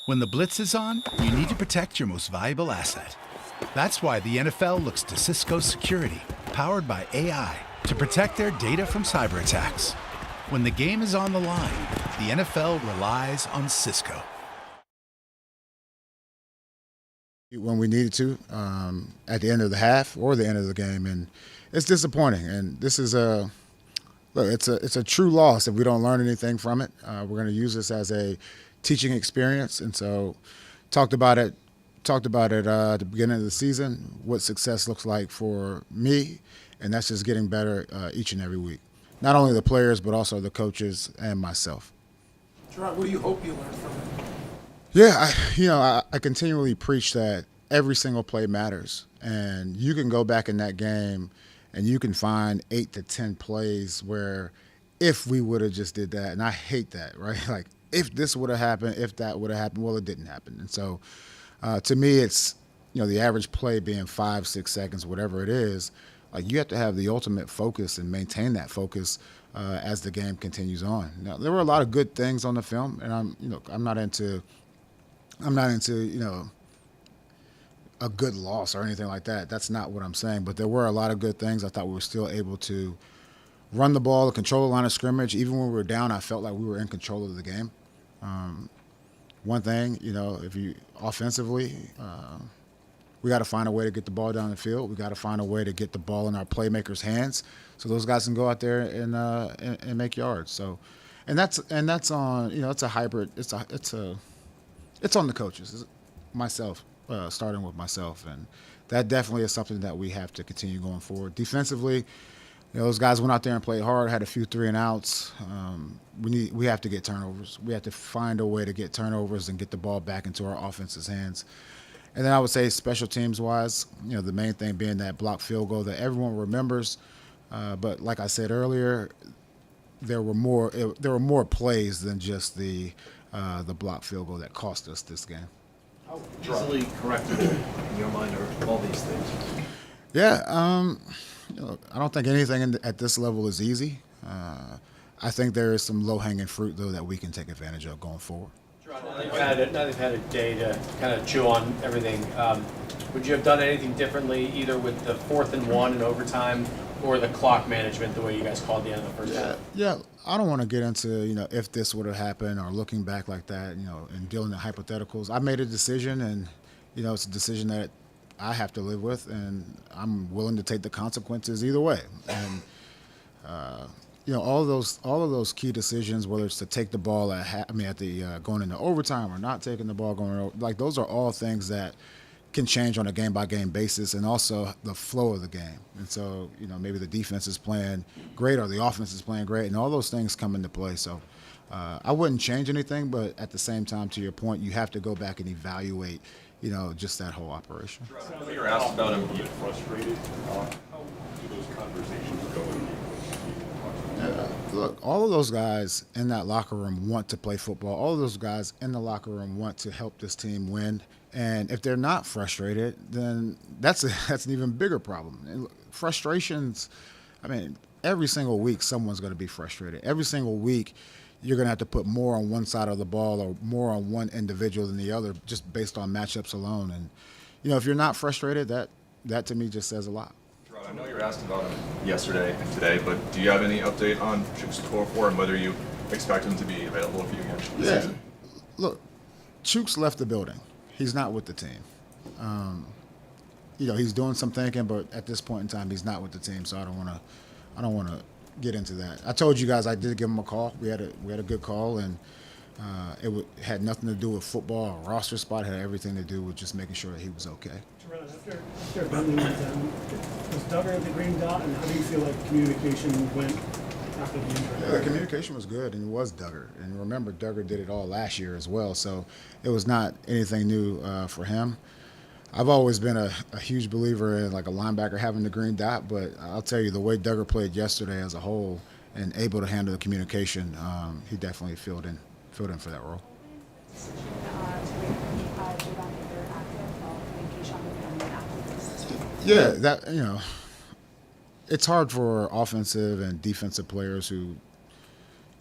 When the blitz is on, you need to protect your most valuable asset. That's why the NFL looks to Cisco Security, powered by AI, to protect their data from cyber attacks. When the game is on the line, the NFL relies on Cisco. When we needed to, at the end of the half or the end of the game, and it's disappointing. And this is it's a true loss if we don't learn anything from it. We're going to use this as a teaching experience, and so talked about it at the beginning of the season, what success looks like for me, and that's just getting better each and every week. Not only the players, but also the coaches and myself. Jerod, what do you hope you learn from it? Yeah, I continually preach that every single play matters, and you can go back in that game and you can find 8 to 10 plays where if we would have just did that, and I hate that, right? Like if this would have happened, if that would have happened, well, it didn't happen. And so to me, it's, the average play being 5, 6 seconds, whatever it is, like you have to have the ultimate focus and maintain that focus as the game continues on. Now, there were a lot of good things on the film, and I'm not into a good loss or anything like that. That's not what I'm saying. But there were a lot of good things. I thought we were still able to run the ball, control the line of scrimmage. Even when we were down, I felt like we were in control of the game. One thing, if you offensively, we got to find a way to get the ball down the field. We got to find a way to get the ball in our playmakers' hands so those guys can go out there and make yards. So, and that's on, it's a hybrid. It's on the coaches, myself, starting with myself, and that definitely is something that we have to continue going forward. Defensively, those guys went out there and played hard, had a few 3-and-outs. We have to get turnovers. We have to find a way to get turnovers and get the ball back into our offense's hands. And then I would say special teams-wise, the main thing being that blocked field goal that everyone remembers. But like I said earlier, there were more plays than just the blocked field goal that cost us this game. How easily correctable in your mind are all these things? Yeah, I don't think anything at this level is easy. I think there is some low-hanging fruit, though, that we can take advantage of going forward. Now they've had a day to kind of chew on everything. Would you have done anything differently, either with the 4th and 1 in overtime or the clock management, the way you guys called the end of the first half? Yeah, I don't want to get into, if this would have happened or looking back like that, and dealing in hypotheticals. I made a decision, and, it's a decision that I have to live with, and I'm willing to take the consequences either way. And, all of those key decisions, whether it's to take the ball going into overtime or not taking the ball like those are all things that can change on a game-by-game basis, and also the flow of the game. And so, maybe the defense is playing great or the offense is playing great, and all those things come into play. So I wouldn't change anything, but at the same time, to your point, you have to go back and evaluate, just that whole operation. You were asked about him being frustrated. How do those conversations go? Look, all of those guys in that locker room want to play football. All of those guys in the locker room want to help this team win. And if they're not frustrated, then that's an even bigger problem. And frustrations, every single week someone's going to be frustrated. Every single week you're going to have to put more on one side of the ball or more on one individual than the other just based on matchups alone. And, if you're not frustrated, that to me just says a lot. I know you were asked about him yesterday and today, but do you have any update on Chuk's tour for and whether you expect him to be available for you again this season? Look, Chuk's left the building. He's not with the team. He's doing some thinking, but at this point in time, he's not with the team. So I don't want to get into that. I told you guys I did give him a call. We had a good call, and it had nothing to do with football or roster spot. It had everything to do with just making sure that he was okay. After Bentley went down, was Duggar at the green dot, and how do you feel like communication went after the injury? Yeah, the communication was good, and it was Duggar. And remember, Duggar did it all last year as well, so it was not anything new for him. I've always been a huge believer in like a linebacker having the green dot, but I'll tell you, the way Duggar played yesterday as a whole and able to handle the communication, he definitely filled in for that role. Yeah, it's hard for offensive and defensive players who,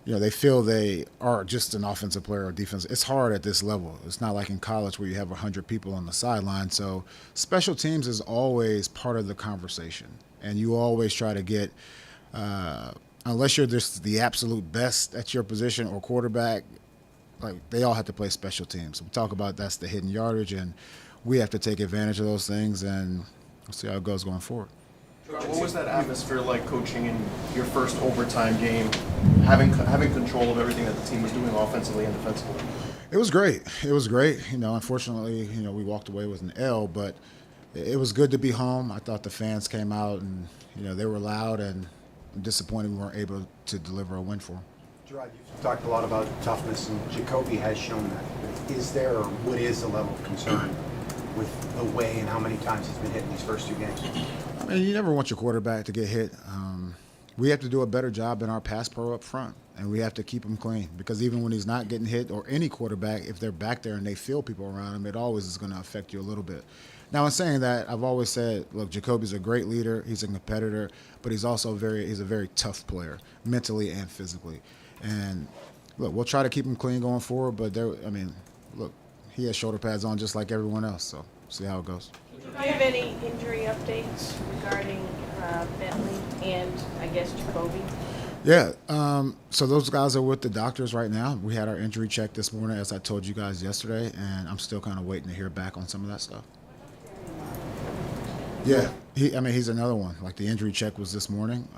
they feel they are just an offensive player or defense. It's hard at this level. It's not like in college where you have 100 people on the sideline. So special teams is always part of the conversation, and you always try to get, unless you're just the absolute best at your position or quarterback, like they all have to play special teams. We talk about that's the hidden yardage, and we have to take advantage of those things, and we'll see how it goes going forward. What was that atmosphere like coaching in your first overtime game, having control of everything that the team was doing offensively and defensively? It was great. It was great. Unfortunately, we walked away with an L, but it was good to be home. I thought the fans came out and, they were loud, and I'm disappointed we weren't able to deliver a win for them. Jerod, you've talked a lot about toughness, and Jacoby has shown that. Is there, or what is the level of concern with the way and how many times he's been hit in these first 2 games? I mean, you never want your quarterback to get hit. We have to do a better job in our pass pro up front, and we have to keep him clean, because even when he's not getting hit, or any quarterback, if they're back there and they feel people around him, it always is going to affect you a little bit. Now, in saying that, I've always said, look, Jacoby's a great leader. He's a competitor, but he's also he's a very tough player, mentally and physically. And look, we'll try to keep him clean going forward, but look, he has shoulder pads on just like everyone else, so see how it goes. Do you have any injury updates regarding Bentley and, I guess, Jacoby? Yeah, so those guys are with the doctors right now. We had our injury check this morning, as I told you guys yesterday, and I'm still kind of waiting to hear back on some of that stuff. Yeah, he's another one. Like, the injury check was this morning.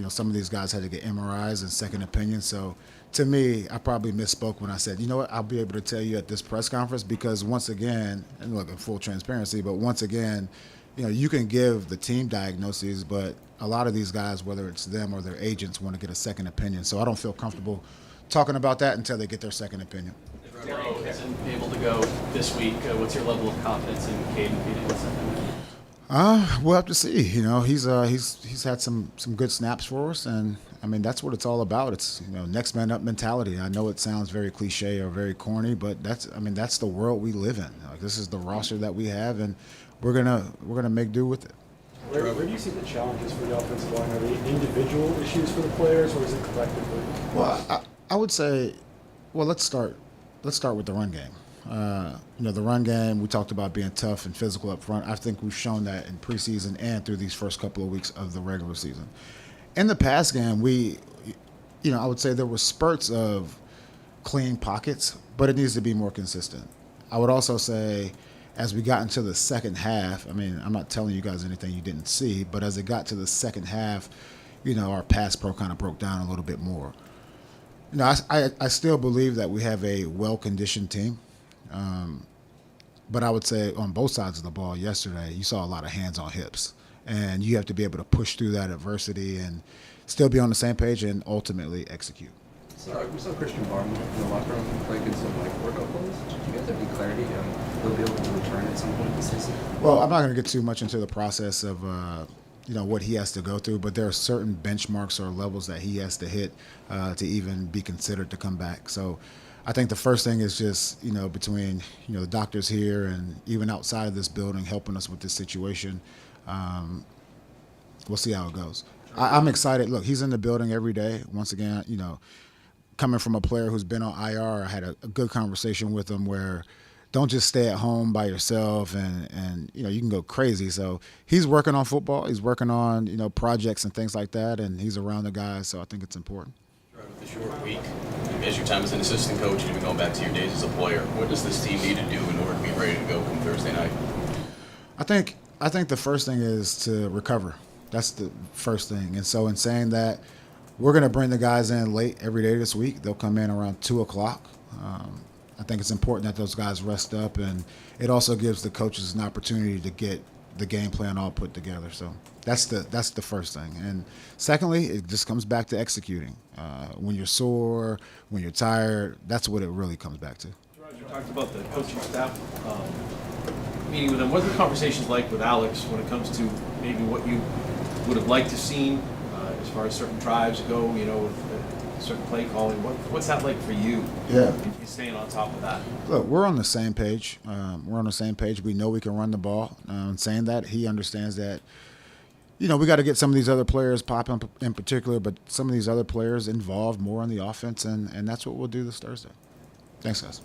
Some of these guys had to get MRIs and second opinions. So, to me, I probably misspoke when I said, you know what, I'll be able to tell you at this press conference, because once again, and look, in full transparency, but once again, you can give the team diagnoses, but a lot of these guys, whether it's them or their agents, want to get a second opinion. So I don't feel comfortable talking about that until they get their second opinion. If Mayo isn't able to go this week, what's your level of confidence in Caden beating the second? We'll have to see. He's had some good snaps for us, and that's what it's all about. It's next man up mentality. I know it sounds very cliche or very corny, but that's the world we live in. Like, this is the roster that we have, and we're gonna make do with it. Where do you see the challenges for the offensive line? Are they individual issues for the players, or is it collectively? Well, I would say, let's start with the run game. The run game, we talked about being tough and physical up front. I think we've shown that in preseason and through these first couple of weeks of the regular season. In the pass game, I would say there were spurts of clean pockets, but it needs to be more consistent. I would also say, as we got into the second half, I'm not telling you guys anything you didn't see, but as it got to the second half, our pass pro kind of broke down a little bit more. I still believe that we have a well-conditioned team. But I would say on both sides of the ball yesterday, you saw a lot of hands on hips. And you have to be able to push through that adversity and still be on the same page and ultimately execute. So we saw Christian Barmore in the locker room playing some workout clothes. Do you guys have any clarity he'll be able to return at some point this season? Well, I'm not going to get too much into the process of what he has to go through, but there are certain benchmarks or levels that he has to hit to even be considered to come back. So I think the first thing is just, between, the doctors here and even outside of this building helping us with this situation, we'll see how it goes. I'm excited. Look, he's in the building every day. Once again, coming from a player who's been on IR, I had a good conversation with him where don't just stay at home by yourself and you can go crazy. So he's working on football. He's working on, projects and things like that, and he's around the guys, so I think it's important. With the short week, as your time as an assistant coach and even going back to your days as a player, what does this team need to do in order to be ready to go come Thursday night? I think the first thing is to recover. That's the first thing. And so in saying that, we're going to bring the guys in late every day this week. They'll come in around 2 o'clock. I think it's important that those guys rest up, and it also gives the coaches an opportunity to get the game plan all put together. So that's the first thing. And secondly, it just comes back to executing. When you're sore, when you're tired, that's what it really comes back to. You talked about the coaching staff meeting with them. What are the conversations like with Alex when it comes to maybe what you would have liked to seen as far as certain drives go, with certain play calling? What's that like for you? Yeah. You staying on top of that? Look, we're on the same page. We know we can run the ball. Saying that, he understands that, You know, we got to get some of these other players, Pop in particular, but some of these other players involved more in the offense, and that's what we'll do this Thursday. Thanks, guys.